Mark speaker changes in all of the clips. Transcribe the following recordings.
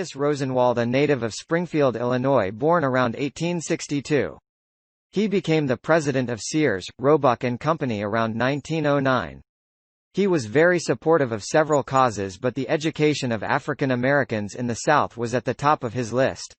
Speaker 1: Julius Rosenwald, a native of Springfield, Illinois, born around 1862. He became the president of Sears, Roebuck and Company around 1909. He was very supportive of several causes, but the education of African Americans in the South was at the top of his list.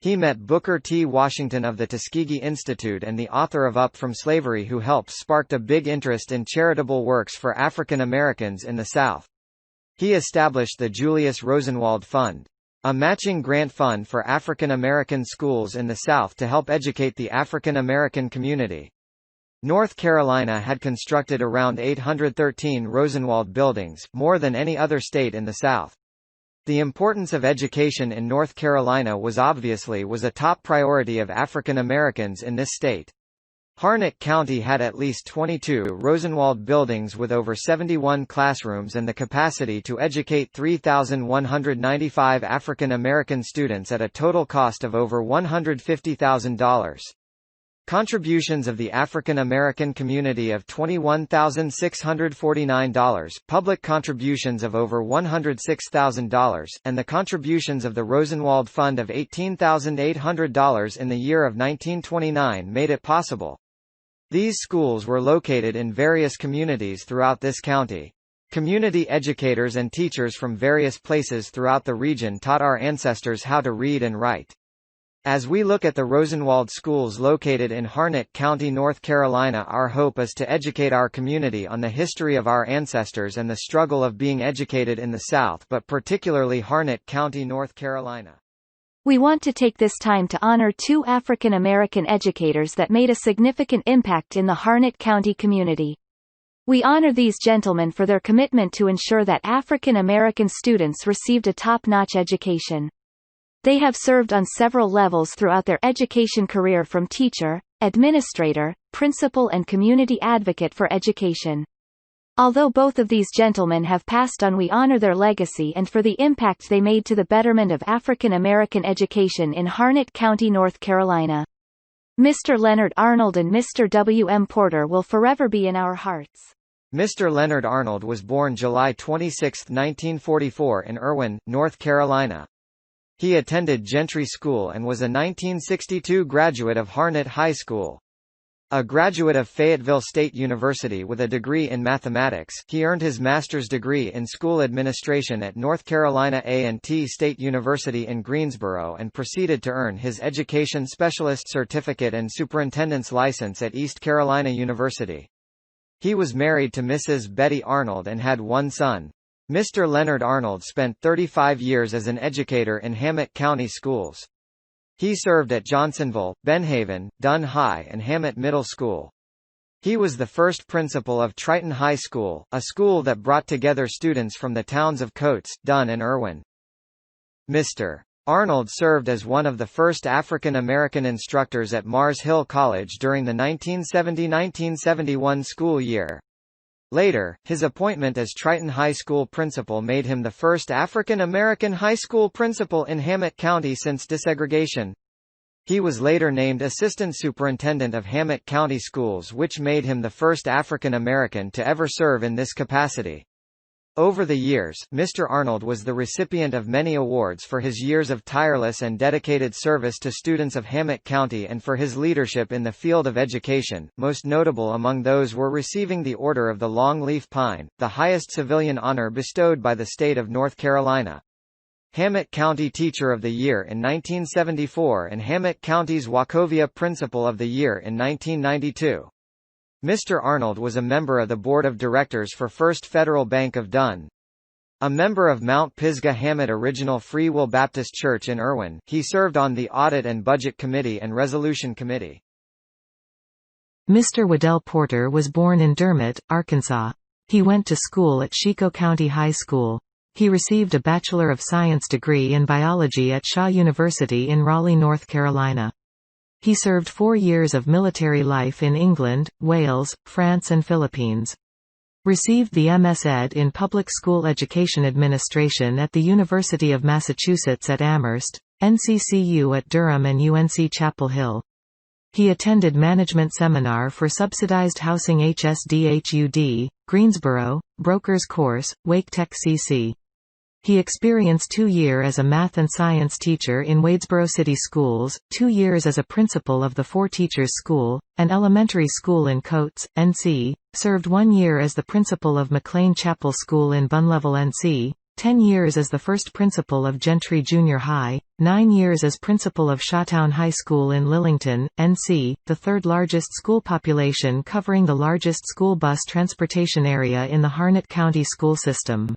Speaker 1: He met Booker T. Washington of the Tuskegee Institute and the author of Up from Slavery, who helped sparked a big interest in charitable works for African Americans in the South. He established the Julius Rosenwald Fund, a matching grant fund for African American schools in the South to help educate the African American community. North Carolina had constructed around 813 Rosenwald buildings, more than any other state in the South. The importance of education in North Carolina was a top priority of African Americans in this state. Harnett County had at least 22 Rosenwald buildings with over 71 classrooms and the capacity to educate 3,195 African American students at a total cost of over $150,000. Contributions of the African American community of $21,649, public contributions of over $106,000, and the contributions of the Rosenwald Fund of $18,800 in the year of 1929 made it possible. These schools were located in various communities throughout this county. Community educators and teachers from various places throughout the region taught our ancestors how to read and write. As we look at the Rosenwald schools located in Harnett County, North Carolina, our hope is to educate our community on the history of our ancestors and the struggle of being educated in the South, but particularly Harnett County, North Carolina.
Speaker 2: We want to take this time to honor two African American educators that made a significant impact in the Harnett County community. We honor these gentlemen for their commitment to ensure that African American students received a top-notch education. They have served on several levels throughout their education career, from teacher, administrator, principal and community advocate for education. Although both of these gentlemen have passed on, we honor their legacy and for the impact they made to the betterment of African American education in Harnett County, North Carolina. Mr. Leonard Arnold and Mr. W. M. Porter will forever be in our hearts.
Speaker 1: Mr. Leonard Arnold was born July 26, 1944 in Irwin, North Carolina. He attended Gentry School and was a 1962 graduate of Harnett High School. A graduate of Fayetteville State University with a degree in mathematics, he earned his master's degree in school administration at North Carolina A&T State University in Greensboro and proceeded to earn his Education Specialist Certificate and Superintendent's license at East Carolina University. He was married to Mrs. Betty Arnold and had one son. Mr. Leonard Arnold spent 35 years as an educator in Harnett County schools. He served at Johnsonville, Benhaven, Dunn High and Harnett Middle School. He was the first principal of Triton High School, a school that brought together students from the towns of Coates, Dunn and Irwin. Mr. Arnold served as one of the first African American instructors at Mars Hill College during the 1970–1971 school year. Later, his appointment as Triton High School principal made him the first African American high school principal in Harnett County since desegregation. He was later named Assistant Superintendent of Harnett County Schools, which made him the first African American to ever serve in this capacity. Over the years, Mr. Arnold was the recipient of many awards for his years of tireless and dedicated service to students of Harnett County and for his leadership in the field of education. Most notable among those were receiving the Order of the Long Leaf Pine, the highest civilian honor bestowed by the state of North Carolina. Harnett County Teacher of the Year in 1974 and Harnett County's Wachovia Principal of the Year in 1992. Mr. Arnold was a member of the Board of Directors for First Federal Bank of Dunn. A member of Mount Pisgah Harnett Original Free Will Baptist Church in Irwin, he served on the Audit and Budget Committee and Resolution Committee.
Speaker 3: Mr. Waddell Porter was born in Dermott, Arkansas. He went to school at Chico County High School. He received a Bachelor of Science degree in biology at Shaw University in Raleigh, North Carolina. He served 4 years of military life in England, Wales, France and Philippines. Received the MS Ed in Public School Education Administration at the University of Massachusetts at Amherst, NCCU at Durham and UNC Chapel Hill. He attended Management Seminar for Subsidized Housing HSDHUD, Greensboro, Broker's Course, Wake Tech CC. He experienced 2 years as a math and science teacher in Wadesboro City Schools, 2 years as a principal of the Four Teachers School, an elementary school in Coates, NC, served 1 year as the principal of McLean Chapel School in Bunlevel, NC, 10 years as the first principal of Gentry Junior High, 9 years as principal of Shawtown High School in Lillington, NC, the third largest school population covering the largest school bus transportation area in the Harnett County school system.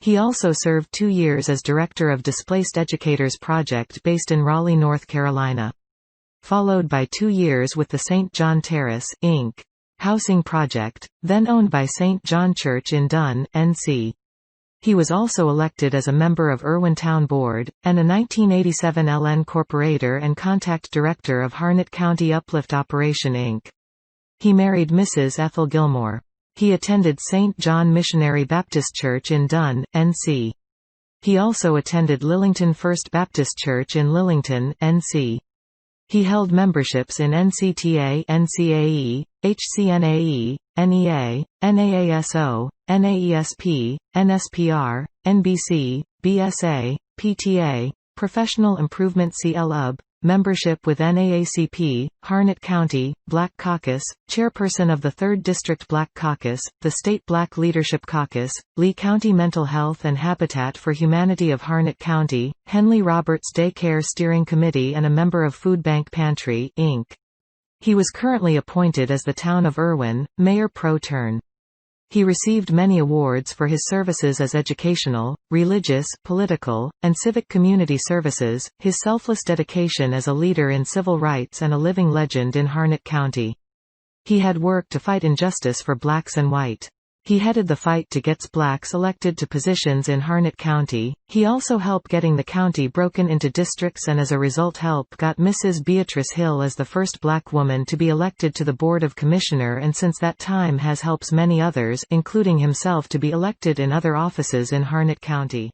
Speaker 3: He also served 2 years as director of Displaced Educators Project based in Raleigh, North Carolina. Followed by 2 years with the St. John Terrace, Inc. housing project, then owned by St. John Church in Dunn, NC. He was also elected as a member of Irwin Town Board, and a 1987 LN Corporator and Contact Director of Harnett County Uplift Operation Inc. He married Mrs. Ethel Gilmore. He attended St. John Missionary Baptist Church in Dunn, NC. He also attended Lillington First Baptist Church in Lillington, NC. He held memberships in NCTA, NCAE, HCNAE, NEA, NAASO, NAESP, NSPR, NBC, BSA, PTA, Professional Improvement CLUB, membership with NAACP, Harnett County, Black Caucus, chairperson of the 3rd District Black Caucus, the State Black Leadership Caucus, Lee County Mental Health and Habitat for Humanity of Harnett County, Henley Roberts Day Care Steering Committee and a member of Food Bank Pantry, Inc. He was currently appointed as the Town of Irwin, Mayor Pro Tem. He received many awards for his services as educational, religious, political, and civic community services, his selfless dedication as a leader in civil rights and a living legend in Harnett County. He had worked to fight injustice for blacks and white. He headed the fight to get blacks elected to positions in Harnett County. He also helped getting the county broken into districts and as a result got Mrs. Beatrice Hill as the first black woman to be elected to the Board of Commissioner, and since that time has helped many others, including himself, to be elected in other offices in Harnett County.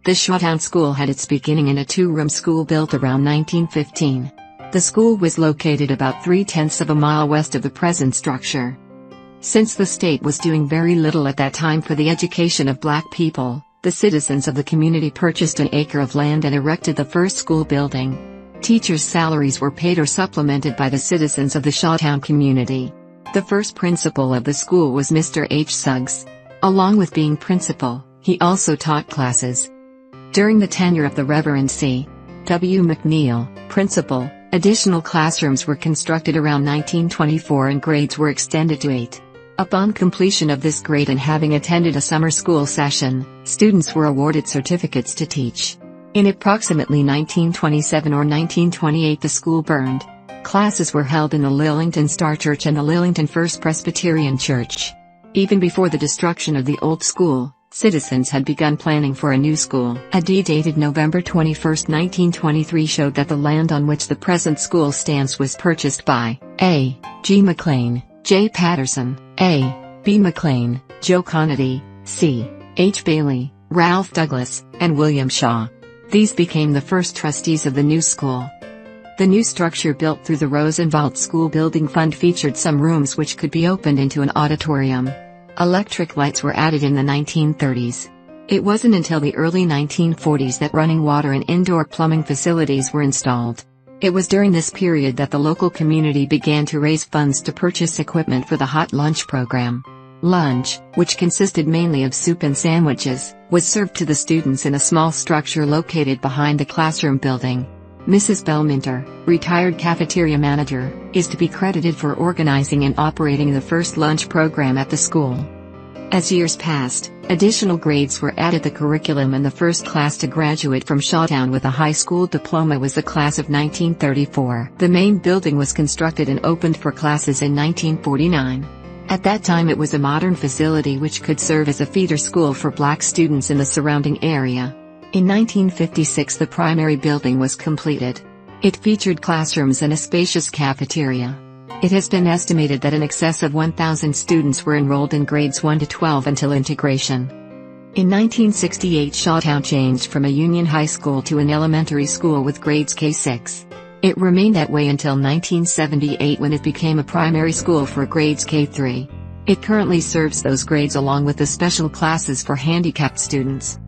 Speaker 4: The Shawtown School had its beginning in a 2-room school built around 1915. The school was located about 3/10 of a mile west of the present structure. Since the state was doing very little at that time for the education of black people, the citizens of the community purchased an acre of land and erected the first school building. Teachers' salaries were paid or supplemented by the citizens of the Shawtown community. The first principal of the school was Mr. H. Suggs. Along with being principal, he also taught classes. During the tenure of the Reverend C. W. McNeil, principal, additional classrooms were constructed around 1924 and grades were extended to 8. Upon completion of this grade and having attended a summer school session, students were awarded certificates to teach. In approximately 1927 or 1928 the school burned. Classes were held in the Lillington Star Church and the Lillington First Presbyterian Church. Even before the destruction of the old school, citizens had begun planning for a new school. A deed dated November 21, 1923 showed that the land on which the present school stands was purchased by A. G. McLean, J. Patterson, A. B. McLean, Joe Conity, C. H. Bailey, Ralph Douglas, and William Shaw. These became the first trustees of the new school. The new structure built through the Rosenwald School Building Fund featured some rooms which could be opened into an auditorium. Electric lights were added in the 1930s. It wasn't until the early 1940s that running water and indoor plumbing facilities were installed. It was during this period that the local community began to raise funds to purchase equipment for the hot lunch program. Lunch, which consisted mainly of soup and sandwiches, was served to the students in a small structure located behind the classroom building. Mrs. Belminter, retired cafeteria manager, is to be credited for organizing and operating the first lunch program at the school. As years passed, additional grades were added to the curriculum and the first class to graduate from Shawtown with a high school diploma was the class of 1934. The main building was constructed and opened for classes in 1949. At that time it was a modern facility which could serve as a feeder school for black students in the surrounding area. In 1956 the primary building was completed. It featured classrooms and a spacious cafeteria. It has been estimated that in excess of 1,000 students were enrolled in grades 1 to 12 until integration. In 1968 Shawtown changed from a union high school to an elementary school with grades K-6. It remained that way until 1978 when it became a primary school for grades K-3. It currently serves those grades along with the special classes for handicapped students.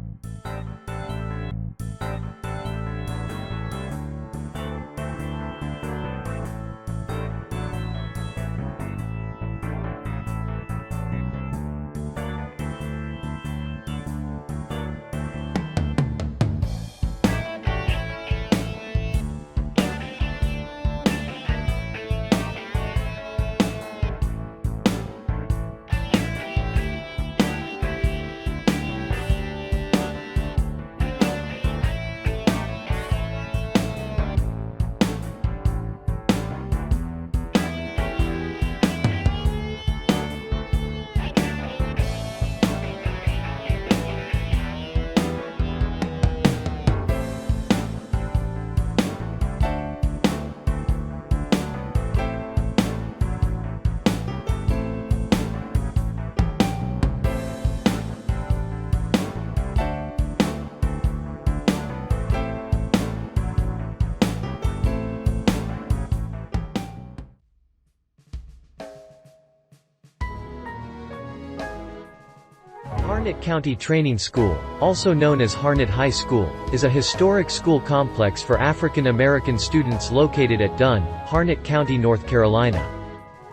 Speaker 5: Harnett County Training School, also known as Harnett High School, is a historic school complex for African American students located at Dunn, Harnett County, North Carolina.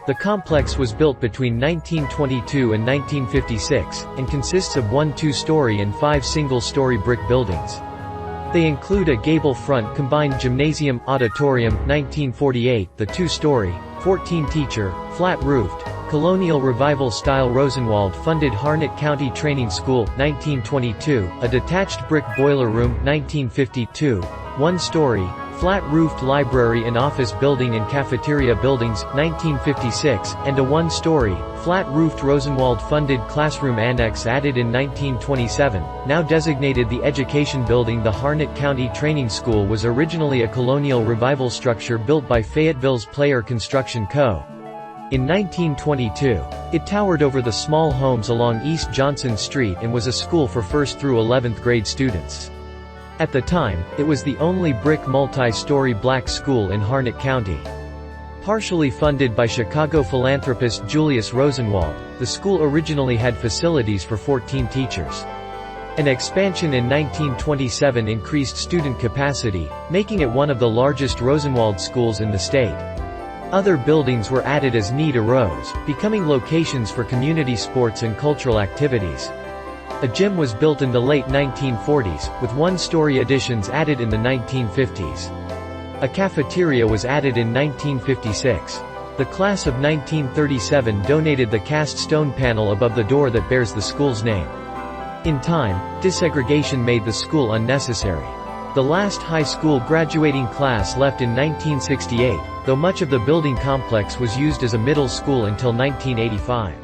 Speaker 5: The complex was built between 1922 and 1956, and consists of one two-story and 5 single-story brick buildings. They include a gable front combined gymnasium, auditorium, 1948, the two-story, 14-teacher, flat-roofed, Colonial Revival-style Rosenwald-funded Harnett County Training School, 1922, a detached brick boiler room, 1952, one-story, flat-roofed library and office building and cafeteria buildings, 1956, and a one-story, flat-roofed Rosenwald-funded classroom annex added in 1927, now designated the Education Building. The Harnett County Training School was originally a Colonial Revival structure built by Fayetteville's Player Construction Co. In 1922, it towered over the small homes along East Johnson Street and was a school for 1st through 11th grade students. At the time, it was the only brick multi-story black school in Harnett County. Partially funded by Chicago philanthropist Julius Rosenwald, the school originally had facilities for 14 teachers. An expansion in 1927 increased student capacity, making it one of the largest Rosenwald schools in the state. Other buildings were added as need arose, becoming locations for community sports and cultural activities. A gym was built in the late 1940s, with one-story additions added in the 1950s. A cafeteria was added in 1956. The class of 1937 donated the cast stone panel above the door that bears the school's name. In time, desegregation made the school unnecessary. The last high school graduating class left in 1968, though much of the building complex was used as a middle school until 1985.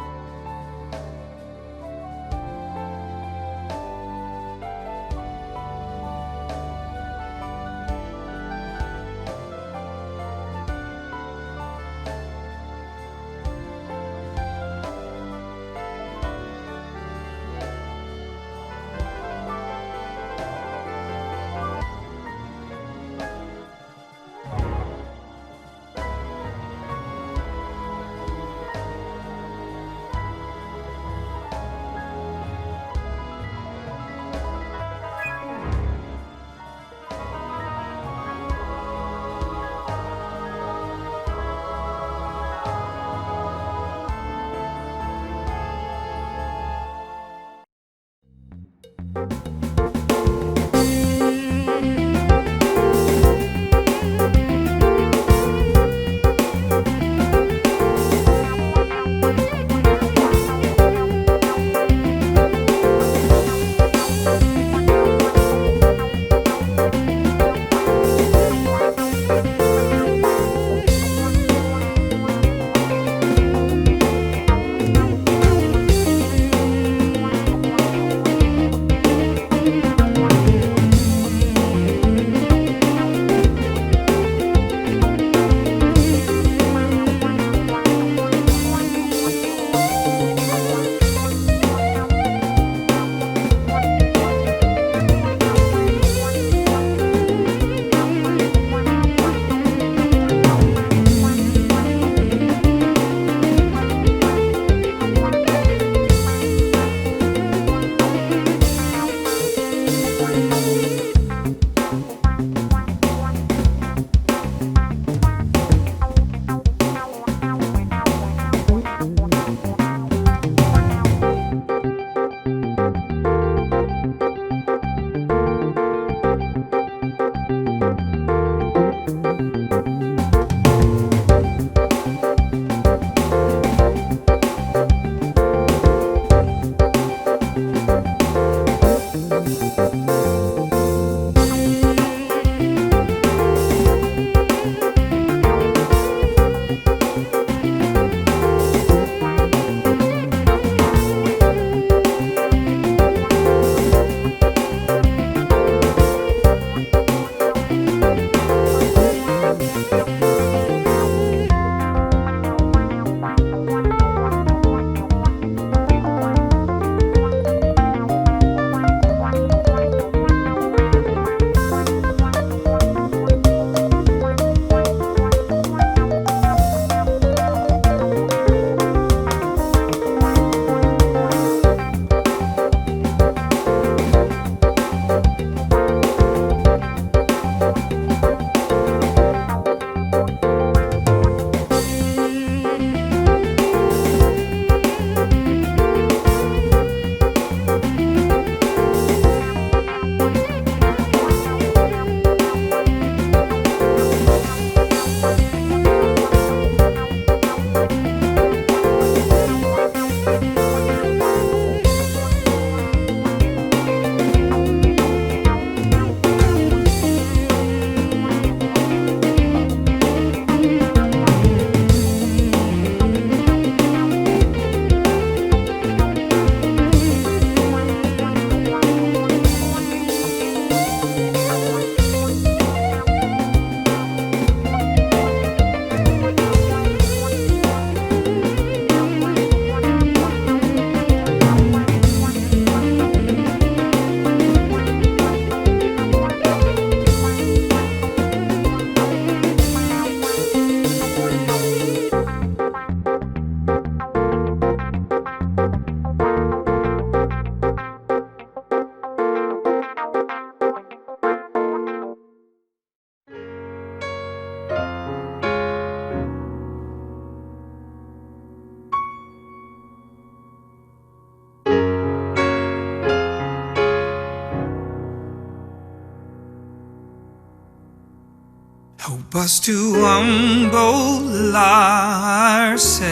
Speaker 6: us to humble ourselves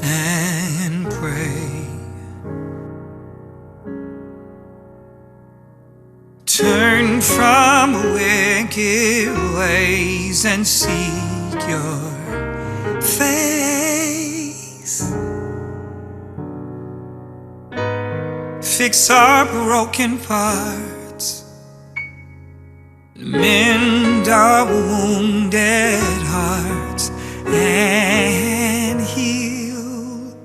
Speaker 6: and pray. Turn from wicked ways and seek your face. Fix our broken parts, mend our wounded hearts, and heal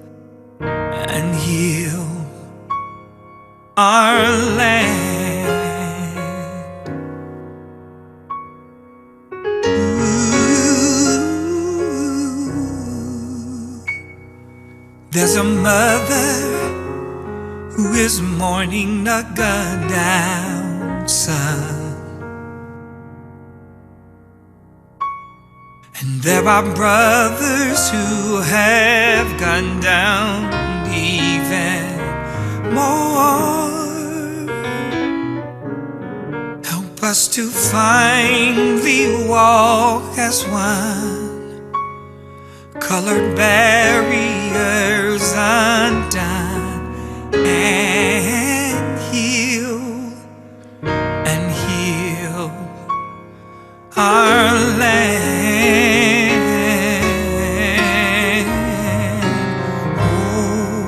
Speaker 6: our land. Ooh, there's a mother who is mourning a gunned down son. And there are brothers who have gone down even more. Help us to finally walk as one, colored barriers undone, and heal our land. Oh,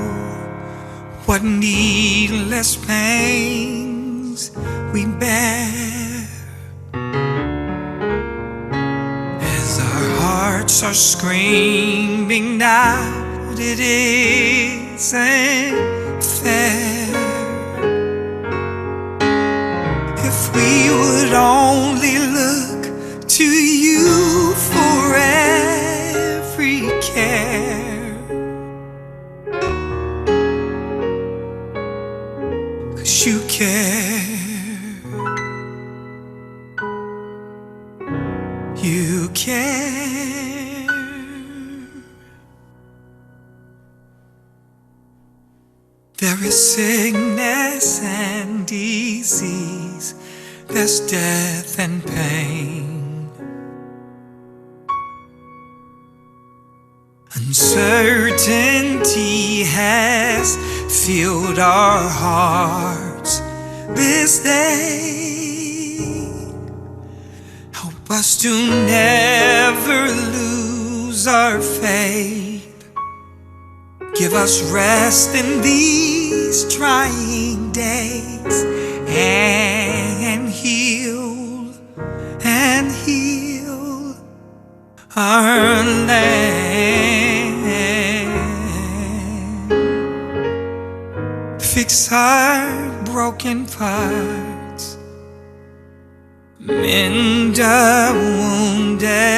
Speaker 6: what needless pains we bear as our hearts are screaming out, it isn't fair. If we would only look to you for every care, 'cause you care, you care. There is sickness and disease, there's death and pain. Uncertainty has filled our hearts this day. Help us to never lose our faith. Give us rest in these trying days, and heal our land. Fix our broken parts, mend our wounded